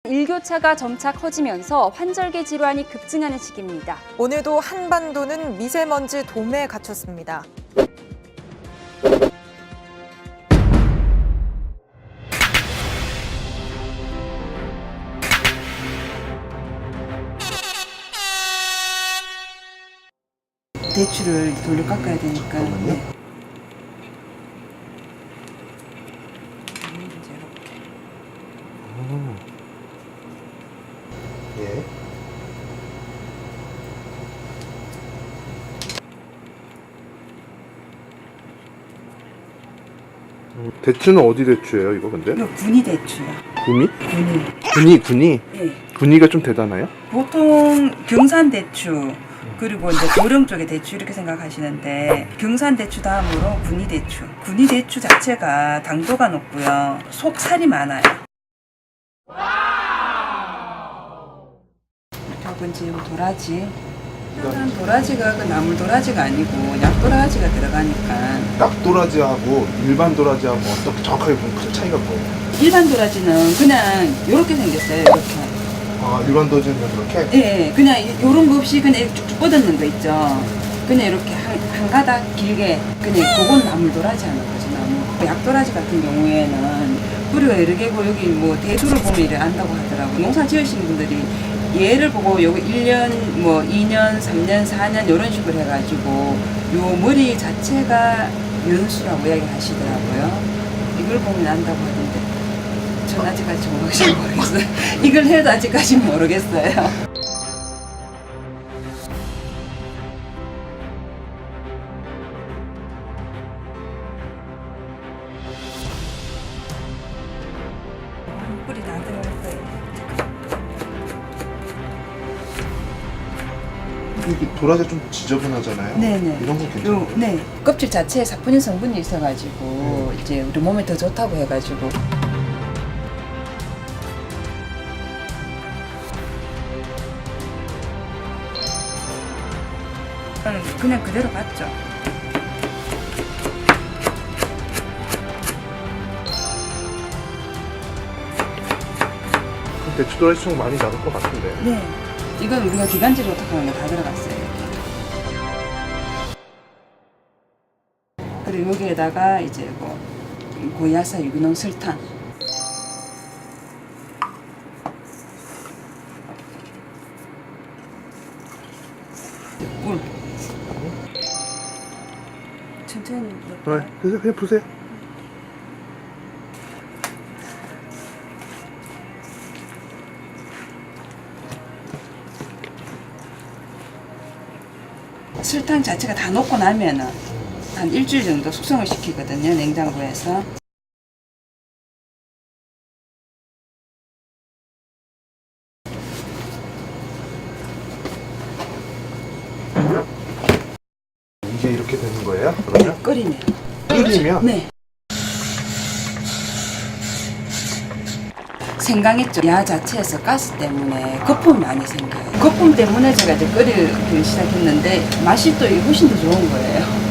일교차가 점차 커지면서 환절기 질환이 급증하는 시기입니다. 오늘도 한반도는 미세먼지 도매에 갇혔습니다. 대추를 돌려 깎아야 되니까. 네. 예. 대추는 어디 대추예요, 이거 근데? 이거 군이 대추요. 구미? 군이. 군이? 예. 군이가 좀 대단해요? 보통 경산 대추 그리고 이제 도령 쪽의 대추 이렇게 생각하시는데 경산 대추 다음으로 군이 대추. 군이 대추 자체가 당도가 높고요. 속살이 많아요. 저건 지금 도라지. 이거는 도라지가 그 나물 도라지가 아니고 약 도라지가 들어가니까. 약도라지하고 일반 도라지하고 어떻게 정확하게 보면 큰 차이가 뭐예요? 일반 도라지는 그냥 이렇게 생겼어요. 이렇게. 아, 일반 도라지는 그렇게? 예, 그냥 요런 거 없이 그냥 이렇게 쭉쭉 뻗어는 거 있죠. 그냥 이렇게 한 가닥 길게 그냥 그건 나물 도라지 하는 거죠. 나물. 약도라지 같은 경우에는 뿌리가 여러 개고 여기 뭐 대두를 보면 이래 안다고 하더라고요. 농사 지으신 분들이 얘를 보고 요거 1년, 뭐 2년, 3년, 4년 이런 식으로 해가지고 요 머리 자체가 연수라고 이야기 하시더라고요. 이걸 보면 안다고 하던데 전 아직까지 정확히 모르겠어요. 이걸 해도 아직까지 모르겠어요. 뿌리 다 들어갈 거예요. 이게 도라지가 좀 지저분하잖아요? 네네. 이런 건 괜찮아요? 네. 껍질 자체에 사포닌 성분이 있어가지고 이제 우리 몸에 더 좋다고 해가지고. 그냥 그대로 봤죠. 그럼 대추 도라지 좀 많이 나올 것 같은데. 네. 이건 우리가 기관지로 어떡하는 게 다 들어갔어요. 그리고 여기에다가 이제 뭐 고야사 유기농 설탕. 꿀. 천천히 넣을까요? 네, 그냥 보세요. 설탕 자체가 다 녹고 나면은 한 일주일 정도 숙성을 시키거든요, 냉장고에서. 이게 이렇게 되는 거예요? 네, 그러면? 끓이면. 끓이면? 네. 생강했죠. 야 자체에서 가스 때문에 거품이 많이 생겨요. 거품 때문에 제가 이제 끓이기 시작했는데 맛이 또 훨씬 더 좋은 거예요.